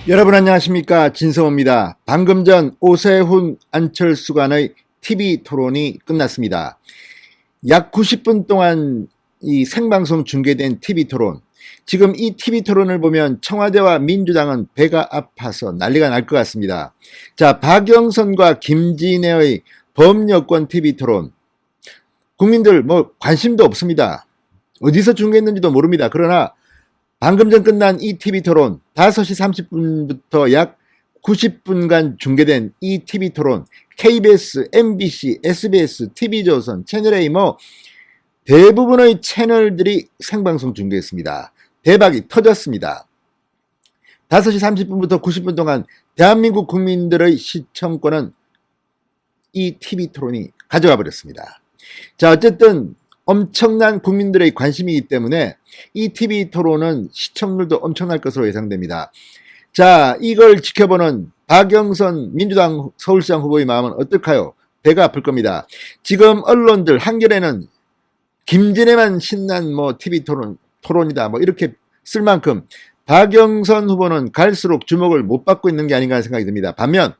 여러분 안녕하십니까, 진성호입니다. 방금 전 오세훈 안철수 간의 TV 토론이 끝났습니다. 약 90분 동안 이 생방송 중계된 TV 토론. 지금 이 TV 토론을 보면 청와대와 민주당은 배가 아파서 난리가 날 것 같습니다. 자, 박영선과 김진애의 범여권 TV 토론. 국민들 관심도 없습니다. 어디서 중계했는지도 모릅니다. 그러나 방금 전 끝난 이 TV 토론, 5시 30분부터 약 90분간 중계된 이 TV 토론, KBS, MBC, SBS, TV조선, 채널A 대부분의 채널들이 생방송 중계했습니다. 대박이 터졌습니다. 5시 30분부터 90분 동안 대한민국 국민들의 시청권은 이 TV 토론이 가져가 버렸습니다. 자, 어쨌든 엄청난 국민들의 관심이기 때문에 이 TV 토론은 시청률도 엄청날 것으로 예상됩니다. 자, 이걸 지켜보는 박영선 민주당 서울시장 후보의 마음은 어떨까요? 배가 아플 겁니다. 지금 언론들 한겨레는 김진애만 신난 TV 토론이다 이렇게 쓸 만큼 박영선 후보는 갈수록 주목을 못 받고 있는 게 아닌가 하는 생각이 듭니다. 반면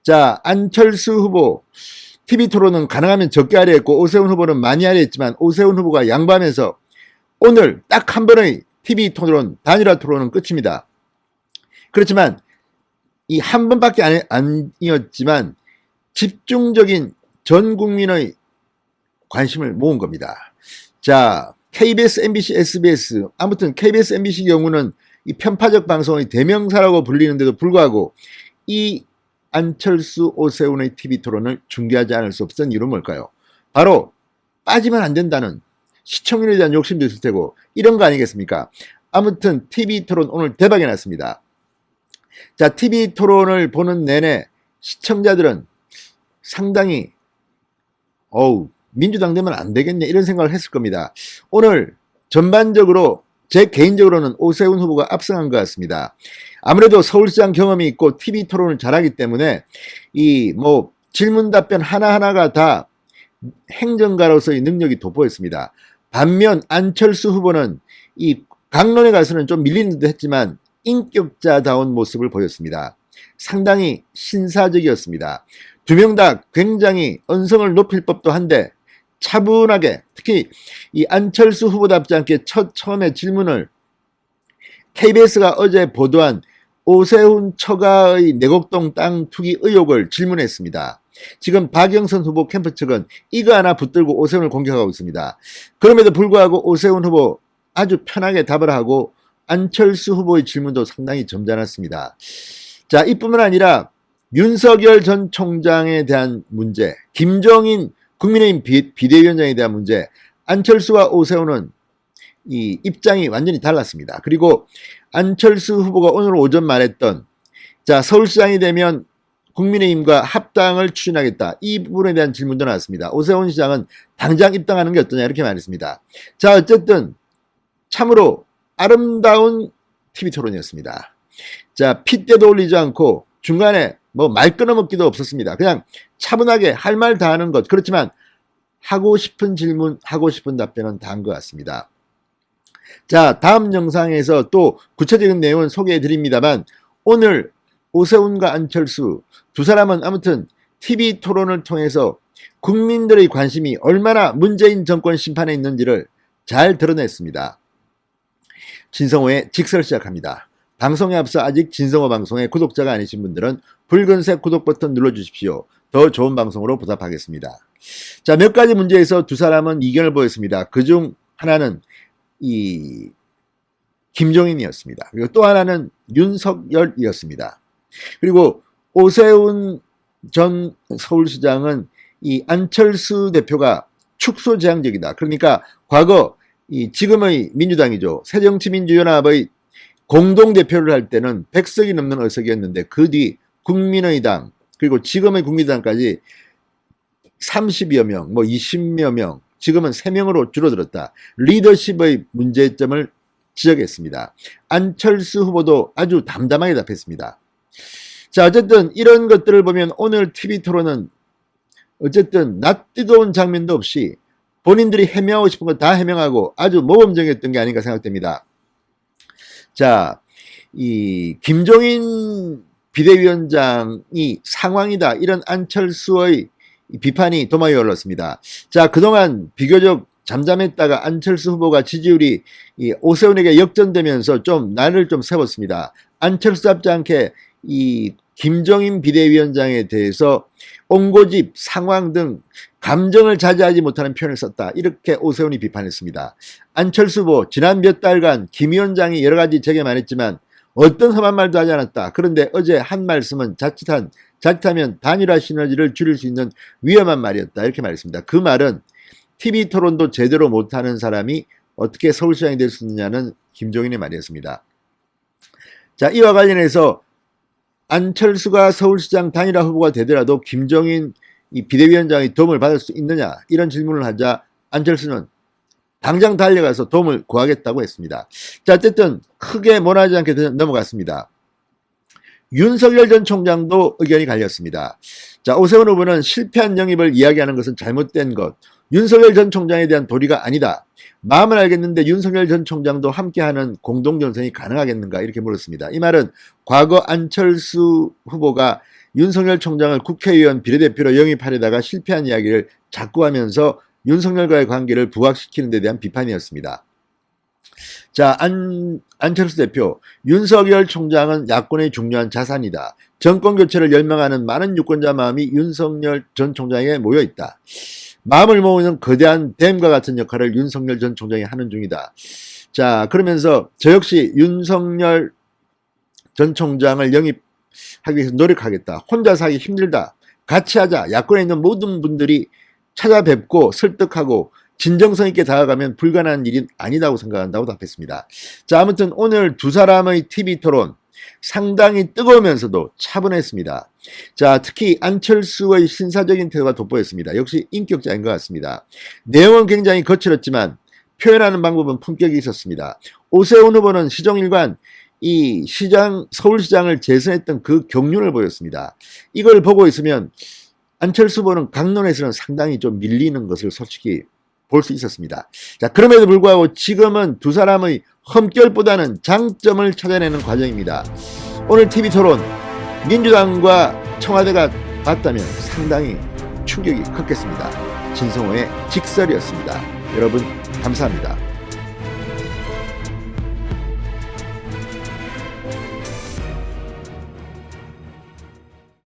자, 안철수 후보 TV 토론은 가능하면 적게 하려 했고 오세훈 후보는 많이 하려 했지만 오세훈 후보가 양보하면서 오늘 딱 한 번의 TV 토론, 단일화 토론은 끝입니다. 그렇지만 이 한 번밖에 아니었지만 집중적인 전 국민의 관심을 모은 겁니다. 자, KBS, MBC, SBS, 아무튼 KBS, MBC 경우는 이 편파적 방송의 대명사라고 불리는데도 불구하고 이 안철수, 오세훈의 TV 토론을 중계하지 않을 수 없었던 이유는 뭘까요? 바로 빠지면 안 된다는 시청률에 대한 욕심도 있을 테고 이런 거 아니겠습니까? 아무튼 TV 토론 오늘 대박이 났습니다. 자, TV 토론을 보는 내내 시청자들은 상당히 민주당 되면 안 되겠네 이런 생각을 했을 겁니다. 오늘 전반적으로 제 개인적으로는 오세훈 후보가 앞서간 것 같습니다. 아무래도 서울시장 경험이 있고 TV 토론을 잘하기 때문에 이 질문 답변 하나하나가 다 행정가로서의 능력이 돋보였습니다. 반면 안철수 후보는 이 강론에 가서는 좀 밀리는 듯 했지만 인격자다운 모습을 보였습니다. 상당히 신사적이었습니다. 두 명 다 굉장히 언성을 높일 법도 한데 차분하게, 특히 이 안철수 후보답지 않게 처음에 질문을 KBS가 어제 보도한 오세훈 처가의 내곡동 땅 투기 의혹을 질문했습니다. 지금 박영선 후보 캠프 측은 이거 하나 붙들고 오세훈을 공격하고 있습니다. 그럼에도 불구하고 오세훈 후보 아주 편하게 답을 하고 안철수 후보의 질문도 상당히 점잖았습니다. 자, 이뿐만 아니라 윤석열 전 총장에 대한 문제, 김종인 국민의힘 비대위원장에 대한 문제, 안철수와 오세훈은 이 입장이 완전히 달랐습니다. 그리고 안철수 후보가 오늘 오전 말했던 자, 서울시장이 되면 국민의힘과 합당을 추진하겠다. 이 부분에 대한 질문도 나왔습니다. 오세훈 시장은 당장 입당하는 게 어떠냐 이렇게 말했습니다. 자, 어쨌든 참으로 아름다운 TV 토론이었습니다. 자, 핏대도 올리지 않고 중간에 말 끊어먹기도 없었습니다. 그냥 차분하게 할 말 다 하는 것. 그렇지만 하고 싶은 질문, 하고 싶은 답변은 다 한 것 같습니다. 자, 다음 영상에서 또 구체적인 내용은 소개해 드립니다만 오늘 오세훈과 안철수 두 사람은 아무튼 TV 토론을 통해서 국민들의 관심이 얼마나 문재인 정권 심판에 있는지를 잘 드러냈습니다. 진성호의 직설 시작합니다. 방송에 앞서 아직 진성호 방송의 구독자가 아니신 분들은 붉은색 구독 버튼 눌러주십시오. 더 좋은 방송으로 보답하겠습니다. 자, 몇 가지 문제에서 두 사람은 이견을 보였습니다. 그중 하나는 이 김종인이었습니다. 그리고 또 하나는 윤석열이었습니다. 그리고 오세훈 전 서울시장은 이 안철수 대표가 축소지향적이다. 그러니까 과거 지금의 민주당이죠. 새정치민주연합의 공동대표를 할 때는 100석이 넘는 의석이었는데 그 뒤 국민의당 그리고 지금의 국민의당까지 30여 명, 20여 명, 지금은 3명으로 줄어들었다. 리더십의 문제점을 지적했습니다. 안철수 후보도 아주 담담하게 답했습니다. 자, 어쨌든 이런 것들을 보면 오늘 TV 토론은 어쨌든 낯 뜨거운 장면도 없이 본인들이 해명하고 싶은 거 다 해명하고 아주 모범적이었던 게 아닌가 생각됩니다. 자, 이 김종인 비대위원장이 상황이다, 이런 안철수의 비판이 도마 위에 올랐습니다. 자, 그동안 비교적 잠잠했다가 안철수 후보가 지지율이 이 오세훈에게 역전되면서 좀 날을 좀 세웠습니다. 안철수답지 않게 이 김종인 비대위원장에 대해서 옹고집, 상황 등 감정을 자제하지 못하는 표현을 썼다, 이렇게 오세훈이 비판했습니다. 안철수 후보 지난 몇 달간 김 위원장이 여러 가지 제기만 했지만 어떤 험한 말도 하지 않았다. 그런데 어제 한 말씀은 자칫하면 단일화 시너지를 줄일 수 있는 위험한 말이었다, 이렇게 말했습니다. 그 말은 TV 토론도 제대로 못하는 사람이 어떻게 서울시장이 될 수 있느냐는 김종인의 말이었습니다. 자, 이와 관련해서 안철수가 서울시장 단일화 후보가 되더라도 김종인 이 비대위원장의 도움을 받을 수 있느냐, 이런 질문을 하자 안철수는 당장 달려가서 도움을 구하겠다고 했습니다. 자, 어쨌든 크게 원하지 않게 넘어갔습니다. 윤석열 전 총장도 의견이 갈렸습니다. 자, 오세훈 후보는 실패한 영입을 이야기하는 것은 잘못된 것, 윤석열 전 총장에 대한 도리가 아니다. 마음을 알겠는데 윤석열 전 총장도 함께하는 공동전선이 가능하겠는가, 이렇게 물었습니다. 이 말은 과거 안철수 후보가 윤석열 총장을 국회의원 비례대표로 영입하려다가 실패한 이야기를 자꾸 하면서 윤석열과의 관계를 부각시키는 데 대한 비판이었습니다. 자, 안철수 대표, 윤석열 총장은 야권의 중요한 자산이다. 정권 교체를 열망하는 많은 유권자 마음이 윤석열 전 총장에게 모여있다. 마음을 모으는 거대한 댐과 같은 역할을 윤석열 전 총장이 하는 중이다. 자, 그러면서 저 역시 윤석열 전 총장을 영입하기 위해서 노력하겠다. 혼자서 하기 힘들다. 같이 하자. 야권에 있는 모든 분들이 찾아뵙고 설득하고 진정성 있게 다가가면 불가능한 일이 아니다고 생각한다고 답했습니다. 자, 아무튼 오늘 두 사람의 TV 토론 상당히 뜨거우면서도 차분했습니다. 자, 특히 안철수의 신사적인 태도가 돋보였습니다. 역시 인격자인 것 같습니다. 내용은 굉장히 거칠었지만 표현하는 방법은 품격이 있었습니다. 오세훈 후보는 시종일관 이 서울시장을 재선했던 그 경륜을 보였습니다. 이걸 보고 있으면 안철수 후보는 강론에서는 상당히 좀 밀리는 것을 솔직히 볼 수 있었습니다. 자, 그럼에도 불구하고 지금은 두 사람의 험결보다는 장점을 찾아내는 과정입니다. 오늘 TV 토론 민주당과 청와대가 봤다면 상당히 충격이 컸겠습니다. 진성호의 직설이었습니다. 여러분 감사합니다.